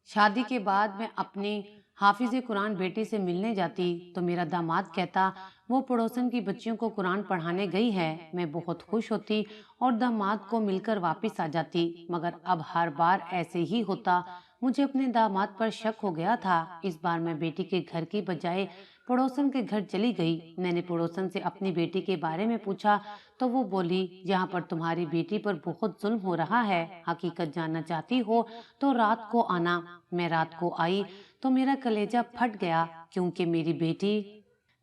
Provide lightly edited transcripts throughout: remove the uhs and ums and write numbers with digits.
شادی کے بعد میں اپنی حافظ قرآن بیٹی سے ملنے جاتی تو میرا داماد کہتا وہ پڑوسن کی بچیوں کو قرآن پڑھانے گئی ہے۔ میں بہت خوش ہوتی اور داماد کو مل کر واپس آ جاتی، مگر اب ہر بار ایسے ہی ہوتا۔ مجھے اپنے داماد پر شک ہو گیا تھا۔ اس بار میں بیٹی کے گھر کی بجائے پڑوسن کے گھر چلی گئی۔ میں نے پڑوسن سے اپنی بیٹی کے بارے میں پوچھا تو وہ بولی یہاں پر تمہاری بیٹی پر بہت ظلم ہو رہا ہے، حقیقت جاننا چاہتی ہو تو رات کو آنا۔ میں رات کو آئی تو میرا کلیجہ پھٹ گیا، کیونکہ میری بیٹی،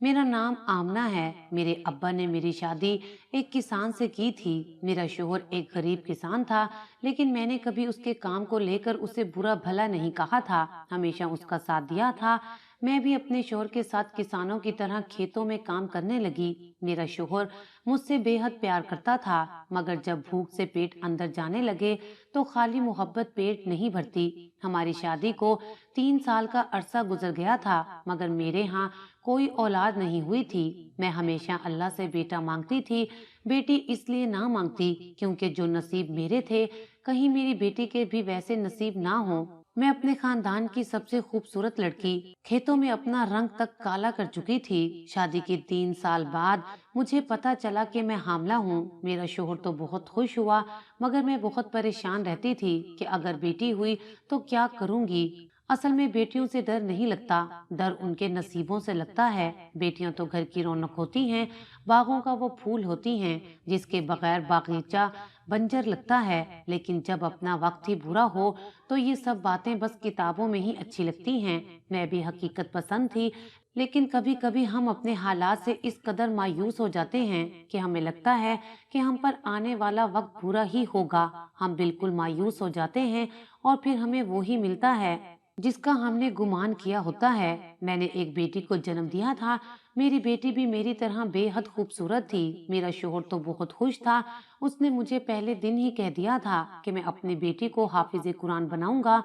میرا نام آمنہ ہے، میرے ابا نے میری شادی ایک کسان سے کی تھی۔ میرا شوہر ایک غریب کسان تھا، لیکن میں نے کبھی اس کے کام کو لے کر اسے برا بھلا نہیں کہا تھا، ہمیشہ اس کا ساتھ دیا تھا۔ میں بھی اپنے شوہر کے ساتھ کسانوں کی طرح کھیتوں میں کام کرنے لگی۔ میرا شوہر مجھ سے بے حد پیار کرتا تھا، مگر جب بھوک سے پیٹ اندر جانے لگے تو خالی محبت پیٹ نہیں بھرتی۔ ہماری شادی کو 3 سال کا عرصہ گزر گیا تھا، مگر میرے ہاں کوئی اولاد نہیں ہوئی تھی۔ میں ہمیشہ اللہ سے بیٹا مانگتی تھی۔ بیٹی اس لیے نہ مانگتی کیونکہ جو نصیب میرے تھے کہیں میری بیٹی کے بھی ویسے نصیب نہ ہوں۔ میں اپنے خاندان کی سب سے خوبصورت لڑکی، کھیتوں میں اپنا رنگ تک کالا کر چکی تھی۔ شادی کے 3 سال بعد مجھے پتا چلا کہ میں حاملہ ہوں۔ میرا شوہر تو بہت خوش ہوا، مگر میں بہت پریشان رہتی تھی کہ اگر بیٹی ہوئی تو کیا کروں گی۔ اصل میں بیٹیوں سے ڈر نہیں لگتا، ڈر ان کے نصیبوں سے لگتا ہے۔ بیٹیاں تو گھر کی رونق ہوتی ہیں، باغوں کا وہ پھول ہوتی ہیں جس کے بغیر باغیچہ بنجر لگتا ہے، لیکن جب اپنا وقت ہی برا ہو تو یہ سب باتیں بس کتابوں میں ہی اچھی لگتی ہیں۔ میں بھی حقیقت پسند تھی، لیکن کبھی کبھی ہم اپنے حالات سے اس قدر مایوس ہو جاتے ہیں کہ ہمیں لگتا ہے کہ ہم پر آنے والا وقت برا ہی ہوگا۔ ہم بالکل مایوس ہو جاتے ہیں اور پھر ہمیں وہی ملتا ہے جس کا ہم نے گمان کیا ہوتا ہے۔ میں نے ایک بیٹی کو جنم دیا تھا۔ میری بیٹی بھی میری طرح بے حد خوبصورت تھی۔ میرا شوہر تو بہت خوش تھا۔ اس نے مجھے پہلے دن ہی کہہ دیا تھا کہ میں اپنی بیٹی کو حافظ قرآن بناؤں گا،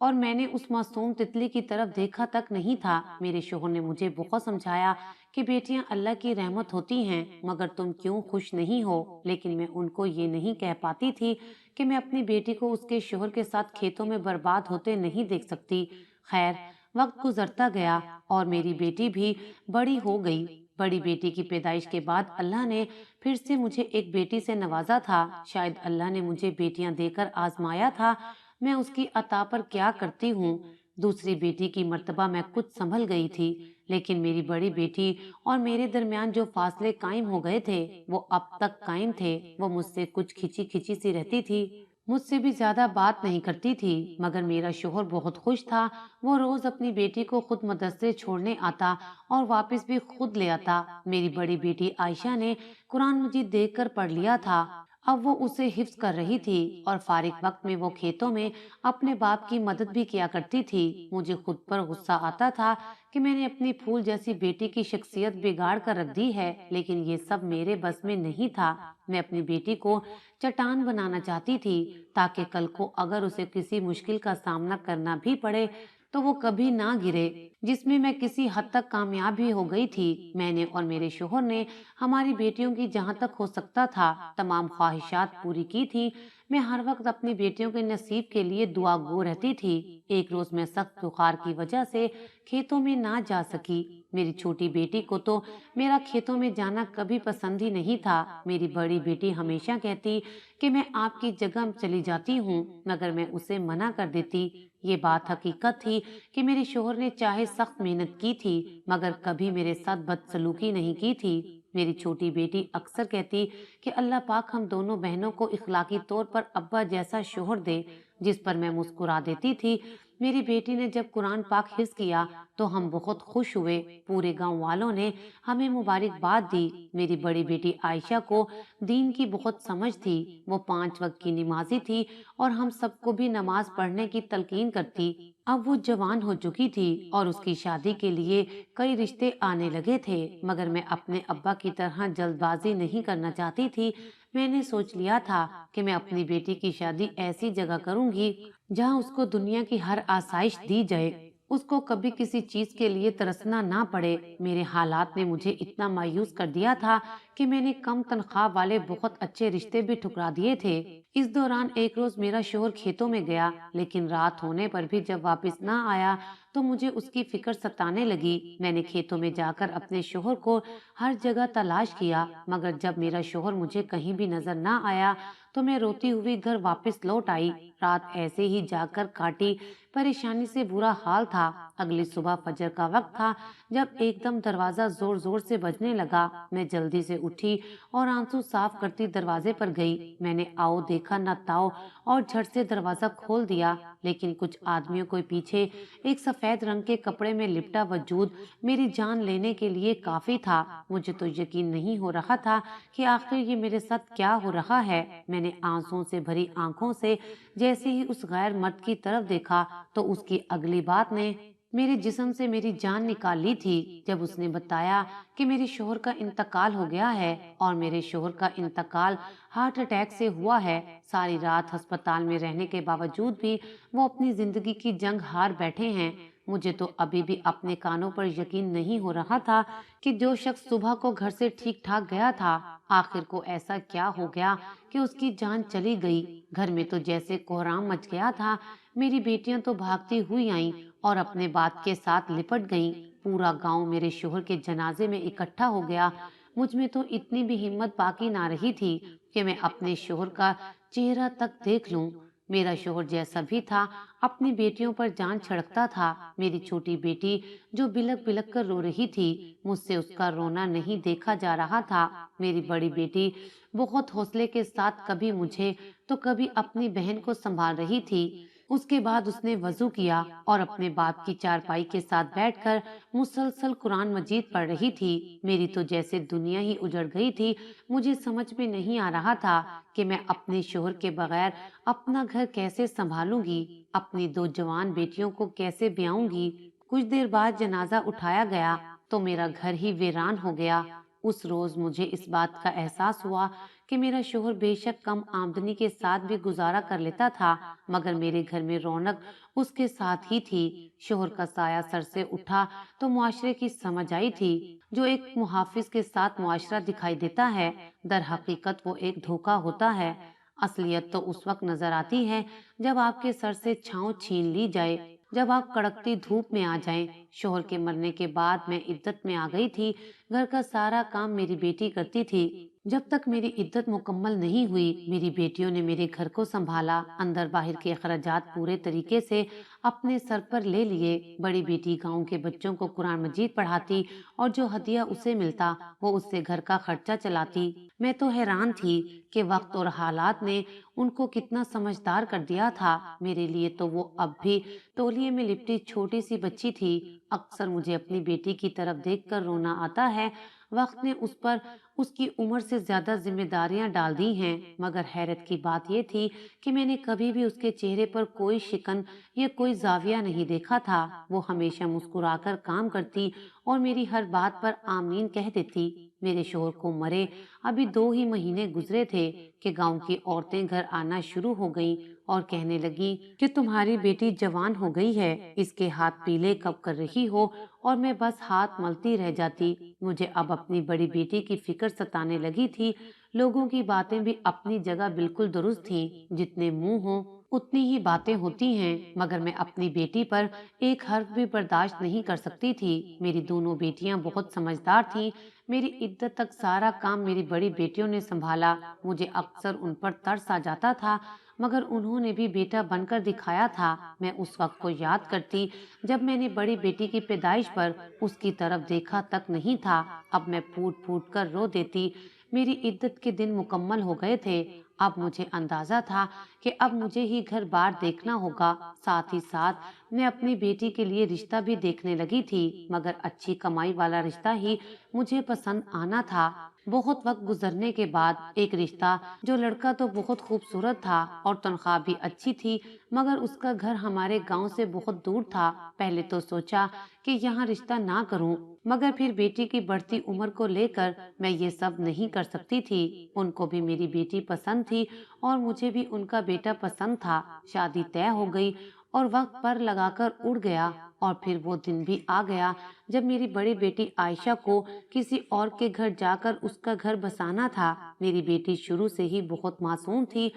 اور میں نے اس معصوم تتلی کی طرف دیکھا تک نہیں تھا۔ میرے شوہر نے مجھے بہت سمجھایا کہ بیٹیاں اللہ کی رحمت ہوتی ہیں، مگر تم کیوں خوش نہیں ہو؟ لیکن میں ان کو یہ نہیں کہہ پاتی تھی کہ میں اپنی بیٹی کو اس کے شوہر کے ساتھ کھیتوں میں برباد ہوتے نہیں دیکھ سکتی۔ خیر، وقت گزرتا گیا اور میری بیٹی بھی بڑی ہو گئی۔ بڑی بیٹی کی پیدائش کے بعد اللہ نے پھر سے مجھے ایک بیٹی سے نوازا تھا۔ شاید اللہ نے مجھے بیٹیاں دے کر آزمایا تھا، میں اس کی عطا پر کیا کرتی ہوں۔ دوسری بیٹی کی مرتبہ میں کچھ سنبھل گئی تھی، لیکن میری بڑی بیٹی اور میرے درمیان جو فاصلے قائم ہو گئے تھے وہ اب تک قائم تھے۔ وہ مجھ سے کچھ کھچی کھچی سی رہتی تھی، مجھ سے بھی زیادہ بات نہیں کرتی تھی، مگر میرا شوہر بہت خوش تھا۔ وہ روز اپنی بیٹی کو خود مدرسے چھوڑنے آتا اور واپس بھی خود لے آتا۔ میری بڑی بیٹی عائشہ نے قرآن مجید دیکھ کر پڑھ لیا تھا۔ اب وہ اسے حفظ کر رہی تھی اور فارغ وقت میں وہ کھیتوں میں اپنے باپ کی مدد بھی کیا کرتی تھی۔ مجھے خود پر غصہ آتا تھا کہ میں نے اپنی پھول جیسی بیٹی کی شخصیت بگاڑ کر رکھ دی ہے، لیکن یہ سب میرے بس میں نہیں تھا۔ میں اپنی بیٹی کو چٹان بنانا چاہتی تھی تاکہ کل کو اگر اسے کسی مشکل کا سامنا کرنا بھی پڑے تو وہ کبھی نہ گرے، جس میں میں کسی حد تک کامیاب بھی ہو گئی تھی۔ میں نے اور میرے شوہر نے ہماری بیٹیوں کی جہاں تک ہو سکتا تھا تمام خواہشات پوری کی تھی۔ میں ہر وقت اپنی بیٹیوں کے نصیب کے لیے دعا گو رہتی تھی۔ ایک روز میں سخت بخار کی وجہ سے کھیتوں میں نہ جا سکی۔ میری چھوٹی بیٹی کو تو میرا کھیتوں میں جانا کبھی پسند ہی نہیں تھا۔ میری بڑی بیٹی ہمیشہ کہتی کہ میں آپ کی جگہ چلی جاتی ہوں، مگر میں اسے منع کر دیتی۔ یہ بات حقیقت تھی کہ میرے شوہر نے چاہے سخت محنت کی تھی، مگر کبھی میرے ساتھ بدسلوکی نہیں کی تھی۔ میری چھوٹی بیٹی اکثر کہتی کہ اللہ پاک ہم دونوں بہنوں کو اخلاقی طور پر ابا جیسا شوہر دے، جس پر میں مسکرا دیتی تھی۔ میری بیٹی نے جب قرآن پاک حفظ کیا تو ہم بہت خوش ہوئے۔ پورے گاؤں والوں نے ہمیں مبارکباد دی۔ میری بڑی بیٹی عائشہ کو دین کی بہت سمجھ تھی۔ وہ 5 وقت کی نمازی تھی اور ہم سب کو بھی نماز پڑھنے کی تلقین کرتی۔ اب وہ جوان ہو چکی تھی اور اس کی شادی کے لیے کئی رشتے آنے لگے تھے، مگر میں اپنے ابا کی طرح جلد بازی نہیں کرنا چاہتی تھی۔ میں نے سوچ لیا تھا کہ میں اپنی بیٹی کی شادی ایسی جگہ کروں گی جہاں اس کو دنیا کی ہر آسائش دی جائے۔ اس کو کبھی کسی چیز کے لیے ترسنا نہ پڑے۔ میرے حالات نے مجھے اتنا مایوس کر دیا تھا کہ میں نے کم تنخواہ والے بہت اچھے رشتے بھی ٹھکرا دیے تھے۔ اس دوران ایک روز میرا شوہر کھیتوں میں گیا، لیکن رات ہونے پر بھی جب واپس نہ آیا تو مجھے اس کی فکر ستانے لگی۔ میں نے کھیتوں میں جا کر اپنے شوہر کو ہر جگہ تلاش کیا، مگر جب میرا شوہر مجھے کہیں بھی نظر نہ آیا تو میں روتی ہوئی گھر واپس لوٹ آئی۔ رات ایسے ہی جا کر کاٹی، پریشانی سے برا حال تھا۔ اگلی صبح فجر کا وقت تھا جب ایک دم دروازہ زور زور سے بجنے لگا۔ میں جلدی سے اٹھی اور آنسو صاف کرتی دروازے پر گئی۔ میں نے آؤ دیکھا نہ تاؤ اور جھٹ سے دروازہ کھول دیا، لیکن کچھ آدمیوں کے پیچھے ایک سفید رنگ کے کپڑے میں لپٹا وجود میری جان لینے کے لیے کافی تھا۔ مجھے تو یقین نہیں ہو رہا تھا کہ آخر یہ میرے ساتھ کیا ہو رہا ہے۔ میں نے آنسوؤں سے بھری آنکھوں سے جیسے ہی اس غیر مرد کی طرف دیکھا تو اس کی اگلی بات نے میرے جسم سے میری جان نکال لی تھی۔ جب اس نے بتایا کہ میرے شوہر کا انتقال ہو گیا ہے اور میرے شوہر کا انتقال ہارٹ اٹیک سے ہوا ہے، ساری رات ہسپتال میں رہنے کے باوجود بھی وہ اپنی زندگی کی جنگ ہار بیٹھے ہیں، مجھے تو ابھی بھی اپنے کانوں پر یقین نہیں ہو رہا تھا کہ جو شخص صبح کو گھر سے ٹھیک ٹھاک گیا تھا، آخر کو ایسا کیا ہو گیا کہ اس کی جان چلی گئی۔ گھر میں تو جیسے کوہرام مچ گیا تھا۔ میری بیٹیاں تو بھاگتی ہوئی آئیں اور اپنے بات کے ساتھ لپٹ گئیں۔ پورا گاؤں میرے شوہر کے جنازے میں اکٹھا ہو گیا۔ مجھ میں تو اتنی بھی ہمت باقی نہ رہی تھی کہ میں اپنے شوہر کا چہرہ تک دیکھ لوں۔ میرا شوہر جیسا بھی تھا، اپنی بیٹیوں پر جان چھڑکتا تھا۔ میری چھوٹی بیٹی جو بلک بلک کر رو رہی تھی، مجھ سے اس کا رونا نہیں دیکھا جا رہا تھا۔ میری بڑی بیٹی بہت حوصلے کے ساتھ کبھی مجھے تو کبھی اپنی بہن کو سنبھال رہی تھی۔ اس کے بعد اس نے وضو کیا اور اپنے باپ کی چارپائی کے ساتھ بیٹھ کر مسلسل قرآن مجید پڑھ رہی تھی۔ میری تو جیسے دنیا ہی اجڑ گئی تھی۔ مجھے سمجھ میں نہیں آ رہا تھا کہ میں اپنے شوہر کے بغیر اپنا گھر کیسے سنبھالوں گی، اپنی دو جوان بیٹیوں کو کیسے بیاؤں گی۔ کچھ دیر بعد جنازہ اٹھایا گیا تو میرا گھر ہی ویران ہو گیا۔ اس روز مجھے اس بات کا احساس ہوا کہ میرا شوہر بے شک کم آمدنی کے ساتھ بھی گزارا کر لیتا تھا، مگر میرے گھر میں رونق اس کے ساتھ ہی تھی۔ شوہر کا سایہ سر سے اٹھا تو معاشرے کی سمجھ آئی تھی۔ جو ایک محافظ کے ساتھ معاشرہ دکھائی دیتا ہے، در حقیقت وہ ایک دھوکہ ہوتا ہے۔ اصلیت تو اس وقت نظر آتی ہے جب آپ کے سر سے چھاؤں چھین لی جائے، جب آپ کڑکتی دھوپ میں آ جائیں۔ شوہر کے مرنے کے بعد میں عدت میں آ گئی تھی۔ گھر کا سارا کام میری بیٹی کرتی تھی۔ جب تک میری عدت مکمل نہیں ہوئی، میری بیٹیوں نے میرے گھر کو سنبھالا، اندر باہر کے اخراجات پورے طریقے سے اپنے سر پر لے لیے۔ بڑی بیٹی گاؤں کے بچوں کو قرآن مجید پڑھاتی اور جو ہدیہ اسے ملتا وہ اس سے گھر کا خرچہ چلاتی۔ میں تو حیران تھی کہ وقت اور حالات نے ان کو کتنا سمجھدار کر دیا تھا۔ میرے لیے تو وہ اب بھی تولیے میں لپٹی چھوٹی سی بچی تھی۔ اکثر مجھے اپنی بیٹی کی طرف دیکھ کر رونا آتا ہے۔ وقت نے اس پر اس کی عمر سے زیادہ ذمہ داریاں ڈال دی ہیں، مگر حیرت کی بات یہ تھی کہ میں نے کبھی بھی اس کے چہرے پر کوئی شکن یا کوئی زاویہ نہیں دیکھا تھا۔ وہ ہمیشہ مسکرا کر کام کرتی اور میری ہر بات پر آمین کہہ دیتی۔ میرے شوہر کو مرے ابھی 2 ہی مہینے گزرے تھے کہ گاؤں کی عورتیں گھر آنا شروع ہو گئیں اور کہنے لگی کہ تمہاری بیٹی جوان ہو گئی ہے، اس کے ہاتھ پیلے کب کر رہی ہو، اور میں بس ہاتھ ملتی رہ جاتی۔ مجھے اب اپنی بڑی بیٹی کی فکر ستانے لگی تھی۔ لوگوں کی باتیں بھی اپنی جگہ بالکل درست تھیں، جتنے منہ ہوں اتنی ہی باتیں ہوتی ہیں، مگر میں اپنی بیٹی پر ایک حرف بھی برداشت نہیں کر سکتی تھی۔ میری دونوں بیٹیاں بہت سمجھدار تھیں۔ میری عدت تک سارا کام میری بڑی بیٹیوں نے سنبھالا۔ مجھے اکثر ان پر ترس آ جاتا تھا، مگر انہوں نے بھی بیٹا بن کر دکھایا تھا۔ میں اس وقت کو یاد کرتی جب میں نے بڑی بیٹی کی پیدائش پر اس کی طرف دیکھا تک نہیں تھا۔ اب میں پھوٹ پھوٹ کر رو دیتی۔ میری عدت کے دن مکمل ہو گئے تھے۔ اب مجھے اندازہ تھا کہ اب مجھے ہی گھر بار دیکھنا ہوگا، ساتھ ہی ساتھ میں اپنی بیٹی کے لیے رشتہ بھی دیکھنے لگی تھی، مگر اچھی کمائی والا رشتہ ہی مجھے پسند آنا تھا۔ بہت وقت گزرنے کے بعد ایک رشتہ، جو لڑکا تو بہت خوبصورت تھا اور تنخواہ بھی اچھی تھی، مگر اس کا گھر ہمارے گاؤں سے بہت دور تھا۔ پہلے تو سوچا کہ یہاں رشتہ نہ کروں، مگر پھر بیٹی کی بڑھتی عمر کو لے کر میں یہ سب نہیں کر سکتی تھی۔ ان کو بھی میری بیٹی پسند تھی اور مجھے بھی ان کا بیٹا پسند تھا۔ شادی طے ہو گئی اور وقت پر لگا کر اڑ گیا۔ اور پھر وہ دن بھی آ گیا جب میری بڑی بیٹی عائشہ کو کسی اور کے گھر جا کر اس کا گھر بسانا تھا۔ میری بیٹی شروع سے ہی بہت معصوم تھی۔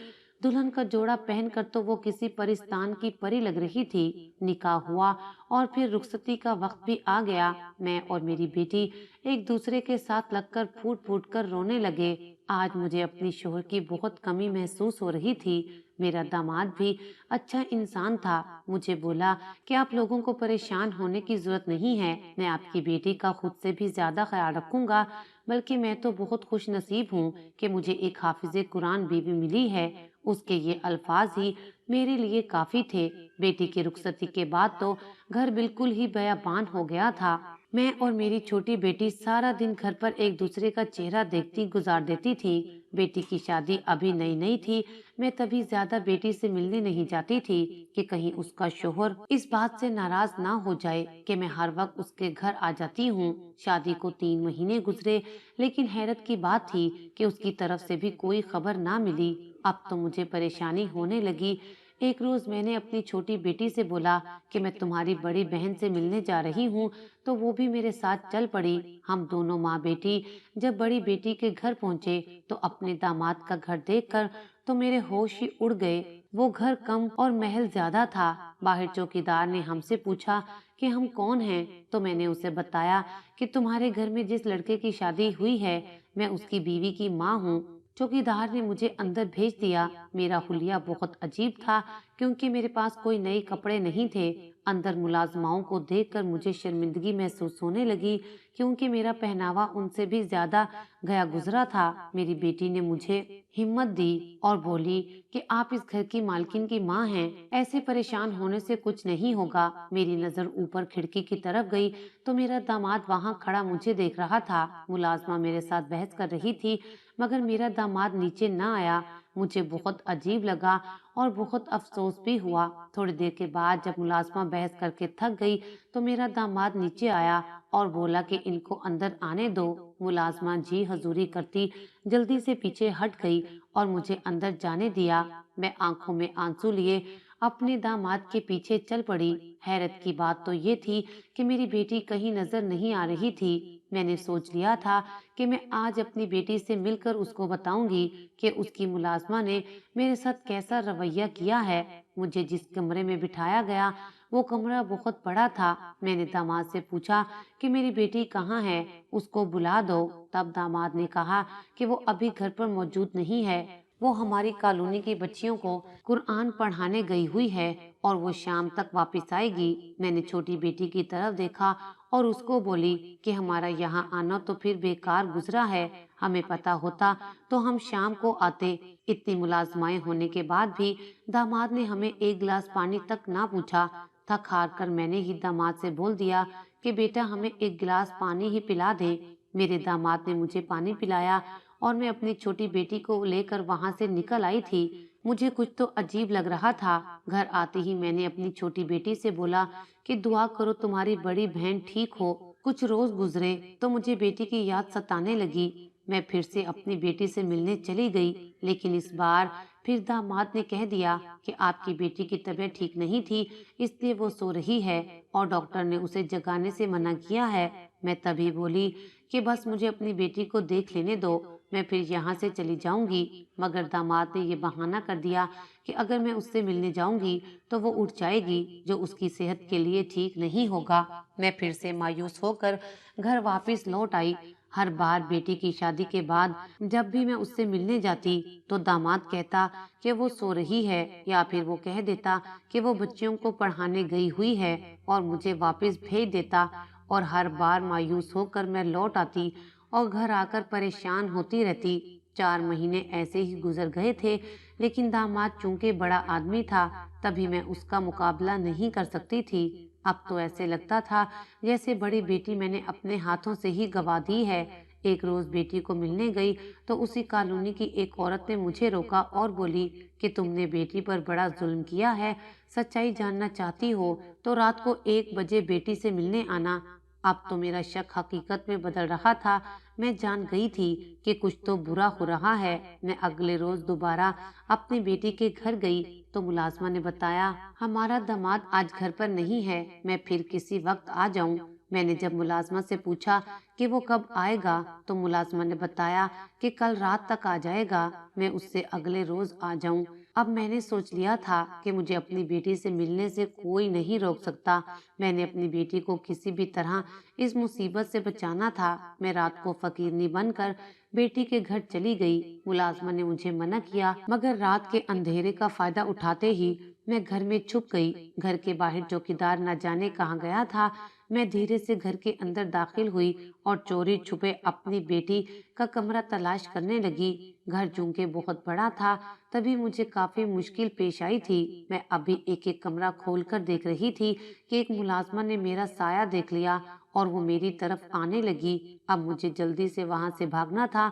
دلہن کا جوڑا پہن کر تو وہ کسی پرستان کی پری لگ رہی تھی۔ نکاح ہوا اور پھر رخصتی کا وقت بھی آ گیا۔ میں اور میری بیٹی ایک دوسرے کے ساتھ لگ کر پھوٹ پھوٹ کر رونے لگے۔ آج مجھے اپنی شوہر کی بہت کمی محسوس ہو رہی تھی۔ میرا داماد بھی اچھا انسان تھا۔ مجھے بولا کہ آپ لوگوں کو پریشان ہونے کی ضرورت نہیں ہے، میں آپ کی بیٹی کا خود سے بھی زیادہ خیال رکھوں گا، بلکہ میں تو بہت خوش نصیب ہوں کہ مجھے ایک حافظ قرآن بیوی ملی ہے۔ اس کے یہ الفاظ ہی میرے لیے کافی تھے۔ بیٹی کی رخصتی کے بعد تو گھر بالکل ہی بیابان ہو گیا تھا۔ میں اور میری چھوٹی بیٹی سارا دن گھر پر ایک دوسرے کا چہرہ دیکھتی گزار دیتی تھی۔ بیٹی کی شادی ابھی نئی نئی تھی، میں تبھی زیادہ بیٹی سے ملنے نہیں جاتی تھی کہ کہیں اس کا شوہر اس بات سے ناراض نہ ہو جائے کہ میں ہر وقت اس کے گھر آ جاتی ہوں۔ شادی کو 3 مہینے گزرے، لیکن حیرت کی بات تھی کہ اس کی طرف سے بھی کوئی خبر نہ ملی۔ اب تو مجھے پریشانی ہونے لگی۔ ایک روز میں نے اپنی چھوٹی بیٹی سے بولا کہ میں تمہاری بڑی بہن سے ملنے جا رہی ہوں، تو وہ بھی میرے ساتھ چل پڑی۔ ہم دونوں ماں بیٹی جب بڑی بیٹی کے گھر پہنچے تو اپنے داماد کا گھر دیکھ کر تو میرے ہوش ہی اڑ گئے۔ وہ گھر کم اور محل زیادہ تھا۔ باہر چوکیدار نے ہم سے پوچھا کہ ہم کون ہیں، تو میں نے اسے بتایا کہ تمہارے گھر میں جس لڑکے کی شادی ہوئی ہے میں اس کی بیوی کی ماں ہوں۔ چوکیدار نے مجھے اندر بھیج دیا۔ میرا حلیہ بہت عجیب تھا کیونکہ میرے پاس کوئی نئے کپڑے نہیں تھے۔ اندر ملازماؤں کو دیکھ کر مجھے شرمندگی محسوس ہونے لگی کیونکہ میرا پہناوا ان سے بھی زیادہ گیا گزرا تھا۔ میری بیٹی نے مجھے ہمت دی اور بولی کہ آپ اس گھر کی مالکن کی ماں ہیں، ایسے پریشان ہونے سے کچھ نہیں ہوگا۔ میری نظر اوپر کھڑکی کی طرف گئی تو میرا داماد وہاں کھڑا مجھے دیکھ رہا تھا۔ ملازمہ میرے ساتھ بحث کر رہی تھی مگر میرا داماد نیچے نہ آیا۔ مجھے بہت عجیب لگا اور بہت افسوس بھی ہوا۔ تھوڑی دیر کے بعد جب ملازمہ بحث کر کے تھک گئی تو میرا داماد نیچے آیا اور بولا کہ ان کو اندر آنے دو۔ ملازمہ جی حضوری کرتی جلدی سے پیچھے ہٹ گئی اور مجھے اندر جانے دیا۔ میں آنکھوں میں آنسو لیے اپنے داماد کے پیچھے چل پڑی۔ حیرت کی بات تو یہ تھی کہ میری بیٹی کہیں نظر نہیں آ رہی تھی۔ میں نے سوچ لیا تھا کہ میں آج اپنی بیٹی سے مل کر اس کو بتاؤں گی کہ اس کی ملازمہ نے میرے ساتھ کیسا رویہ کیا ہے۔ مجھے جس کمرے میں بٹھایا گیا وہ کمرہ بہت بڑا تھا۔ میں نے داماد سے پوچھا کہ میری بیٹی کہاں ہے، اس کو بلا دو۔ تب داماد نے کہا کہ وہ ابھی گھر پر موجود نہیں ہے، وہ ہماری کالونی کی بچیوں کو قرآن پڑھانے گئی ہوئی ہے اور وہ شام تک واپس آئے گی۔ میں نے چھوٹی بیٹی کی طرف دیکھا اور اس کو بولی کہ ہمارا یہاں آنا تو پھر بیکار گزرا ہے، ہمیں پتا ہوتا تو ہم شام کو آتے۔ اتنی ملازمائیں ہونے کے بعد بھی داماد نے ہمیں ایک گلاس پانی تک نہ پوچھا۔ تھک ہار کر میں نے ہی داماد سے بول دیا کہ بیٹا ہمیں ایک گلاس پانی ہی پلا دیں۔ میرے داماد نے مجھے پانی پلایا اور میں اپنی چھوٹی بیٹی کو لے کر وہاں سے نکل آئی تھی۔ مجھے کچھ تو عجیب لگ رہا تھا۔ گھر آتے ہی میں نے اپنی چھوٹی بیٹی سے بولا کہ دعا کرو تمہاری بڑی بہن ٹھیک ہو۔ کچھ روز گزرے تو مجھے بیٹی کی یاد ستانے لگی۔ میں پھر سے اپنی بیٹی سے ملنے چلی گئی، لیکن اس بار پھر داماد نے کہہ دیا کہ آپ کی بیٹی کی طبیعت ٹھیک نہیں تھی، اس لیے وہ سو رہی ہے اور ڈاکٹر نے اسے جگانے سے منع کیا ہے۔ میں تبھی بولی کہ بس مجھے اپنی بیٹی کو دیکھ لینے دو، میں پھر یہاں سے چلی جاؤں گی۔ مگر داماد نے یہ بہانہ کر دیا کہ اگر میں اس سے ملنے جاؤں گی تو وہ اٹھ جائے گی، جو اس کی صحت کے لیے ٹھیک نہیں ہوگا۔ میں پھر سے مایوس ہو کر گھر واپس لوٹ آئی۔ ہر بار بیٹی کی شادی کے بعد جب بھی میں اس سے ملنے جاتی تو داماد کہتا کہ وہ سو رہی ہے، یا پھر وہ کہہ دیتا کہ وہ بچیوں کو پڑھانے گئی ہوئی ہے اور مجھے واپس بھیج دیتا، اور ہر بار مایوس ہو کر میں لوٹ آتی اور گھر آ کر پریشان ہوتی رہتی۔ 4 مہینے ایسے ہی گزر گئے تھے، لیکن داماد چونکہ بڑا آدمی تھا تبھی میں اس کا مقابلہ نہیں کر سکتی تھی۔ اب تو ایسے لگتا تھا جیسے بڑی بیٹی میں نے اپنے ہاتھوں سے ہی گوا دی ہے۔ ایک روز بیٹی کو ملنے گئی تو اسی کالونی کی ایک عورت نے مجھے روکا اور بولی کہ تم نے بیٹی پر بڑا ظلم کیا ہے، سچائی جاننا چاہتی ہو تو رات کو 1 بجے بیٹی سے ملنے آنا۔ اب تو میرا شک حقیقت میں بدل رہا تھا۔ میں جان گئی تھی کہ کچھ تو برا ہو رہا ہے۔ میں اگلے روز دوبارہ اپنی بیٹی کے گھر گئی تو ملازمہ نے بتایا ہمارا داماد آج گھر پر نہیں ہے، میں پھر کسی وقت آ جاؤں۔ میں نے جب ملازمہ سے پوچھا کہ وہ کب آئے گا تو ملازمہ نے بتایا کہ کل رات تک آ جائے گا، میں اس سے اگلے روز آ جاؤں۔ اب میں نے سوچ لیا تھا کہ مجھے اپنی بیٹی سے ملنے سے کوئی نہیں روک سکتا۔ میں نے اپنی بیٹی کو کسی بھی طرح اس مصیبت سے بچانا تھا۔ میں رات کو فقیرنی بن کر بیٹی کے گھر چلی گئی۔ ملازمہ نے مجھے منع کیا مگر رات کے اندھیرے کا فائدہ اٹھاتے ہی میں گھر میں چھپ گئی۔ گھر کے باہر چوکیدار نہ جانے کہاں گیا تھا۔ میں دھیرے سے گھر کے اندر داخل ہوئی اور چوری چھپے اپنی بیٹی کا کمرہ تلاش کرنے لگی۔ گھر چونکہ بہت بڑا تھا تبھی مجھے کافی مشکل پیش آئی تھی۔ میں ابھی ایک ایک کمرہ کھول کر دیکھ رہی تھی کہ ایک ملازمہ نے میرا سایہ دیکھ لیا اور وہ میری طرف آنے لگی۔ اب مجھے جلدی سے وہاں سے بھاگنا تھا،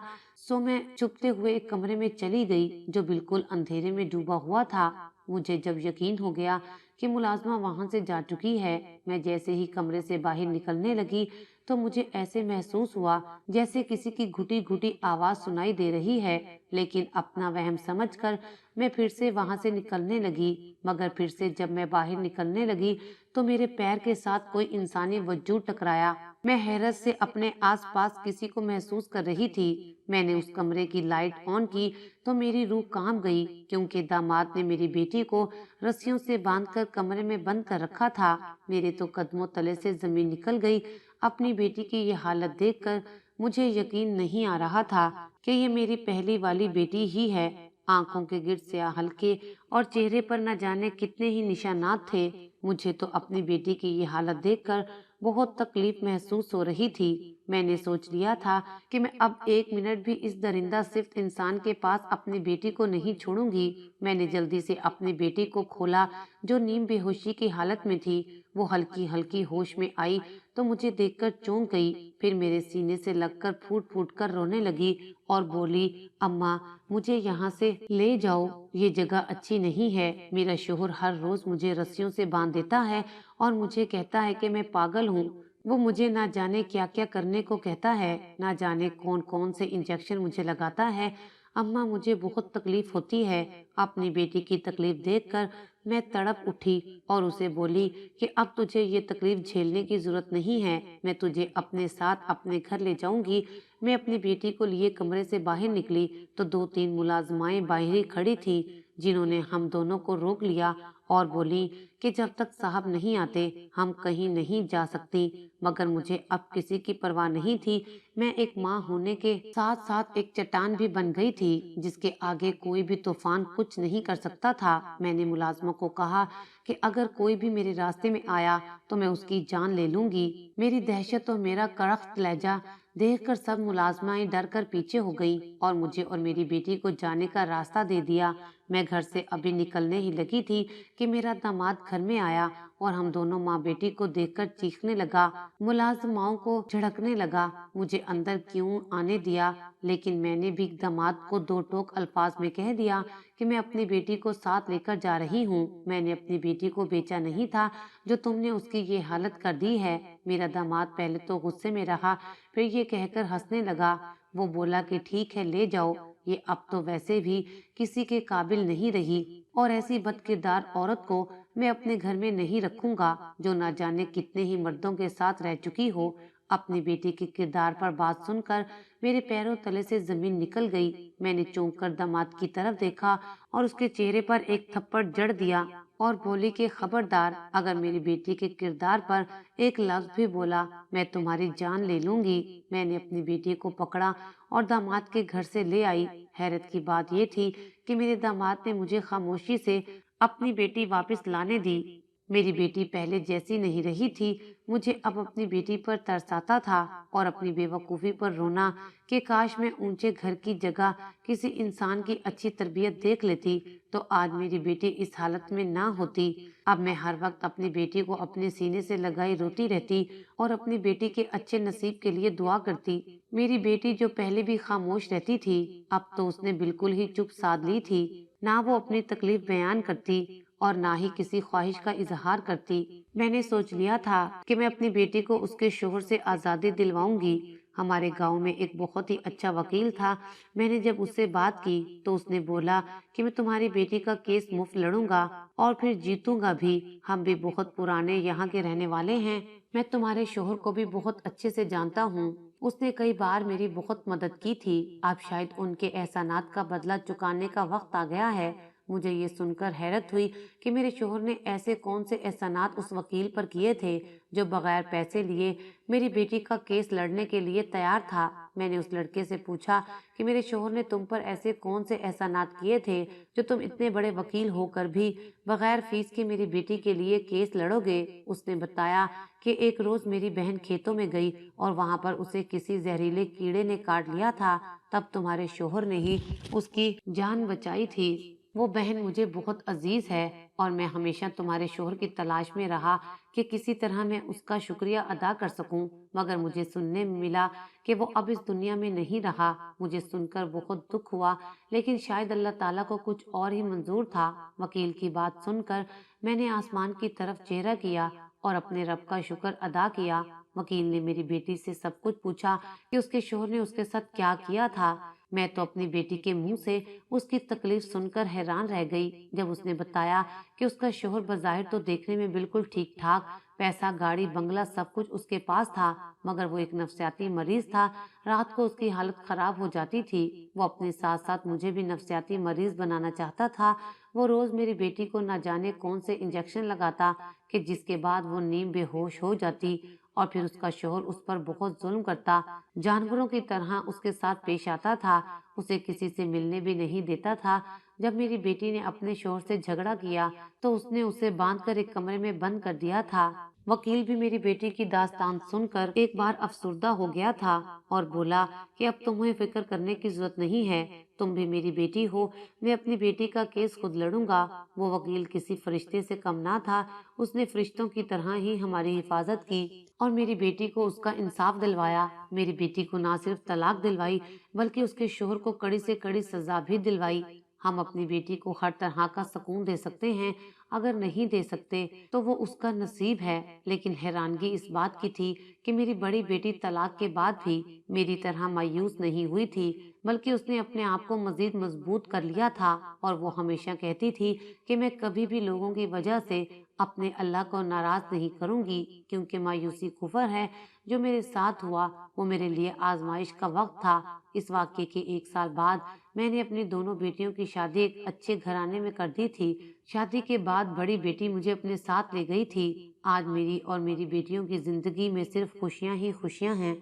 سو میں چھپتے ہوئے ایک کمرے میں چلی گئی جو بالکل اندھیرے میں ڈوبا ہوا تھا۔ مجھے جب یقین ہو گیا کہ ملازمہ وہاں سے جا چکی ہے، میں جیسے ہی کمرے سے باہر نکلنے لگی تو مجھے ایسے محسوس ہوا جیسے کسی کی گھٹی گھٹی آواز سنائی دے رہی ہے، لیکن اپنا وہم سمجھ کر میں پھر سے وہاں سے نکلنے لگی۔ مگر پھر سے جب میں باہر نکلنے لگی تو میرے پیر کے ساتھ کوئی انسانی وجود ٹکرایا۔ میں حیرت سے اپنے آس پاس کسی کو محسوس کر رہی تھی۔ میں نے اس کمرے کی لائٹ آن کی تو میری روح کانپ گئی، کیونکہ داماد نے میری بیٹی کو رسیوں سے باندھ کر کمرے میں بند کر رکھا تھا۔ میرے تو قدموں تلے سے زمین نکل گئی۔ اپنی بیٹی کی یہ حالت دیکھ کر مجھے یقین نہیں آ رہا تھا کہ یہ میری پہلی والی بیٹی ہی ہے۔ آنکھوں کے گرد سیاہ حلقے اور چہرے پر نہ جانے کتنے ہی نشانات تھے۔ مجھے تو اپنی بیٹی کی یہ حالت دیکھ کر بہت تکلیف محسوس ہو رہی تھی۔ میں نے سوچ لیا تھا کہ میں اب ایک منٹ بھی اس درندہ صفت انسان کے پاس اپنی بیٹی کو نہیں چھوڑوں گی۔ میں نے جلدی سے اپنی بیٹی کو کھولا جو نیم بے ہوشی کی حالت میں تھی۔ وہ ہلکی ہلکی ہوش میں آئی تو مجھے دیکھ کر چونک گئی، پھر میرے سینے سے لگ کر پھوٹ پھوٹ کر رونے لگی اور بولی اماں مجھے یہاں سے لے جاؤ، یہ جگہ اچھی نہیں ہے۔ میرا شوہر ہر روز مجھے رسیوں سے باندھ دیتا ہے اور مجھے کہتا ہے کہ میں پاگل ہوں۔ وہ مجھے نہ جانے کیا کیا کرنے کو کہتا ہے، نہ جانے کون کون سے انجیکشن مجھے لگاتا ہے۔ اماں مجھے بہت تکلیف ہوتی ہے۔ اپنی بیٹی کی تکلیف دیکھ کر میں تڑپ اٹھی اور اسے بولی کہ اب تجھے یہ تکلیف جھیلنے کی ضرورت نہیں ہے، میں تجھے اپنے ساتھ اپنے گھر لے جاؤں گی۔ میں اپنی بیٹی کو لیے کمرے سے باہر نکلی تو دو تین ملازمائیں باہر ہی کھڑی تھیں، جنہوں نے ہم دونوں کو روک لیا اور بولی کہ جب تک صاحب نہیں آتے ہم کہیں نہیں جا سکتی۔ مگر مجھے اب کسی کی پرواہ نہیں تھی۔ میں ایک ماں ہونے کے ساتھ ساتھ ایک چٹان بھی بن گئی تھی جس کے آگے کوئی بھی طوفان کچھ نہیں کر سکتا تھا۔ میں نے ملازموں کو کہا کہ اگر کوئی بھی میرے راستے میں آیا تو میں اس کی جان لے لوں گی۔ میری دہشت اور میرا کڑک لہجہ دیکھ کر سب ملازمائیں ڈر کر پیچھے ہو گئیں اور مجھے اور میری بیٹی کو جانے کا راستہ دے دیا۔ میں گھر سے ابھی نکلنے ہی لگی تھی کہ میرا داماد گھر میں آیا اور ہم دونوں ماں بیٹی کو دیکھ کر چیخنے لگا، ملازماؤں کو جھڑکنے لگا۔ مجھے اندر کیوں آنے دیا، لیکن میں نے بھی داماد کو دو ٹوک الفاظ میں کہہ دیا کہ میں اپنی بیٹی کو ساتھ لے کر جا رہی ہوں۔ میں نے اپنی بیٹی کو بیچا نہیں تھا جو تم نے اس کی یہ حالت کر دی ہے۔ میرا داماد پہلے تو غصے میں رہا، پھر یہ کہہ کر ہنسنے لگا۔ وہ بولا کہ ٹھیک ہے لے جاؤ، یہ اب تو ویسے بھی کسی کے قابل نہیں رہی اور ایسی بد کردار عورت کو میں اپنے گھر میں نہیں رکھوں گا جو نہ جانے کتنے ہی مردوں کے ساتھ رہ چکی ہو۔ اپنی بیٹی کے کردار پر بات سن کر میرے پیروں تلے سے زمین نکل گئی۔ میں نے چونک کر داماد کی طرف دیکھا اور اس کے چہرے پر ایک تھپڑ جڑ دیا اور بولی کہ خبردار، اگر میری بیٹی کے کردار پر ایک لفظ بھی بولا میں تمہاری جان لے لوں گی۔ میں نے اپنی بیٹی کو پکڑا اور داماد کے گھر سے لے آئی۔ حیرت کی بات یہ تھی کہ میرے داماد نے مجھے خاموشی سے اپنی بیٹی واپس لانے دی۔ میری بیٹی پہلے جیسی نہیں رہی تھی۔ مجھے اب اپنی بیٹی پر ترس آتا تھا اور اپنی بے وقوفی پر رونا کہ کاش میں اونچے گھر کی جگہ کسی انسان کی اچھی تربیت دیکھ لیتی تو آج میری بیٹی اس حالت میں نہ ہوتی۔ اب میں ہر وقت اپنی بیٹی کو اپنے سینے سے لگائی روتی رہتی اور اپنی بیٹی کے اچھے نصیب کے لیے دعا کرتی۔ میری بیٹی جو پہلے بھی خاموش رہتی تھی اب تو اس نے بالکل ہی چپ سادھ لی تھی، نہ وہ اپنی تکلیف بیان کرتی اور نہ ہی کسی خواہش کا اظہار کرتی۔ میں نے سوچ لیا تھا کہ میں اپنی بیٹی کو اس کے شوہر سے آزادی دلواؤں گی۔ ہمارے گاؤں میں ایک بہت ہی اچھا وکیل تھا۔ میں نے جب اس سے بات کی تو اس نے بولا کہ میں تمہاری بیٹی کا کیس مفت لڑوں گا اور پھر جیتوں گا بھی۔ ہم بھی بہت پرانے یہاں کے رہنے والے ہیں، میں تمہارے شوہر کو بھی بہت اچھے سے جانتا ہوں، اس نے کئی بار میری بہت مدد کی تھی۔ اب شاید ان کے احسانات کا بدلہ چکانے کا وقت آ گیا ہے۔ مجھے یہ سن کر حیرت ہوئی کہ میرے شوہر نے ایسے کون سے احسانات اس وکیل پر کیے تھے جو بغیر پیسے لیے میری بیٹی کا کیس لڑنے کے لیے تیار تھا۔ میں نے اس لڑکے سے پوچھا کہ میرے شوہر نے تم پر ایسے کون سے احسانات کیے تھے جو تم اتنے بڑے وکیل ہو کر بھی بغیر فیس کے میری بیٹی کے لیے کیس لڑو گے؟ اس نے بتایا کہ ایک روز میری بہن کھیتوں میں گئی اور وہاں پر اسے کسی زہریلے کیڑے نے کاٹ لیا تھا، تب تمہارے شوہر نے ہی اس کی جان بچائی تھی۔ وہ بہن مجھے بہت عزیز ہے اور میں ہمیشہ تمہارے شوہر کی تلاش میں رہا کہ کسی طرح میں اس کا شکریہ ادا کر سکوں، مگر مجھے سننے میں ملا کہ وہ اب اس دنیا میں نہیں رہا۔ مجھے سن کر بہت دکھ ہوا، لیکن شاید اللہ تعالیٰ کو کچھ اور ہی منظور تھا۔ وکیل کی بات سن کر میں نے آسمان کی طرف چہرہ کیا اور اپنے رب کا شکر ادا کیا۔ وکیل نے میری بیٹی سے سب کچھ پوچھا کہ اس کے شوہر نے اس کے ساتھ کیا کیا تھا۔ میں تو اپنی بیٹی کے منہ سے اس کی تکلیف سن کر حیران رہ گئی جب اس نے بتایا کہ اس کا شوہر بظاہر تو دیکھنے میں بالکل ٹھیک ٹھاک، پیسہ، گاڑی، بنگلہ سب کچھ اس کے پاس تھا، مگر وہ ایک نفسیاتی مریض تھا۔ رات کو اس کی حالت خراب ہو جاتی تھی۔ وہ اپنے ساتھ ساتھ مجھے بھی نفسیاتی مریض بنانا چاہتا تھا۔ وہ روز میری بیٹی کو نہ جانے کون سے انجیکشن لگاتا کہ جس کے بعد وہ نیم بے ہوش ہو جاتی، اور پھر اس کا شوہر اس پر بہت ظلم کرتا، جانوروں کی طرح اس کے ساتھ پیش آتا تھا، اسے کسی سے ملنے بھی نہیں دیتا تھا۔ جب میری بیٹی نے اپنے شوہر سے جھگڑا کیا تو اس نے اسے باندھ کر ایک کمرے میں بند کر دیا تھا۔ وکیل بھی میری بیٹی کی داستان سن کر ایک بار افسردہ ہو گیا تھا اور بولا کہ اب تمہیں فکر کرنے کی ضرورت نہیں ہے، تم بھی میری بیٹی ہو، میں اپنی بیٹی کا کیس خود لڑوں گا۔ وہ وکیل کسی فرشتے سے کم نہ تھا، اس نے فرشتوں کی طرح ہی ہماری حفاظت کی اور میری بیٹی کو اس کا انصاف دلوایا۔ میری بیٹی کو نہ صرف طلاق دلوائی بلکہ اس کے شوہر کو کڑی سے کڑی سزا بھی دلوائی۔ ہم اپنی بیٹی کو ہر طرح کا سکون دے سکتے ہیں، اگر نہیں دے سکتے تو وہ اس کا نصیب ہے، لیکن حیرانگی اس بات کی تھی کہ میری بڑی بیٹی طلاق کے بعد بھی میری طرح مایوس نہیں ہوئی تھی، بلکہ اس نے اپنے آپ کو مزید مضبوط کر لیا تھا، اور وہ ہمیشہ کہتی تھی کہ میں کبھی بھی لوگوں کی وجہ سے اپنے اللہ کو ناراض نہیں کروں گی، کیونکہ مایوسی کفر ہے۔ جو میرے ساتھ ہوا وہ میرے لیے آزمائش کا وقت تھا۔ اس واقعے کے 1 سال بعد میں نے اپنی دونوں بیٹیوں کی شادی ایک اچھے گھرانے میں کر دی تھی۔ شادی کے بعد بڑی بیٹی مجھے اپنے ساتھ لے گئی تھی۔ آج میری اور میری بیٹیوں کی زندگی میں صرف خوشیاں ہی خوشیاں ہیں۔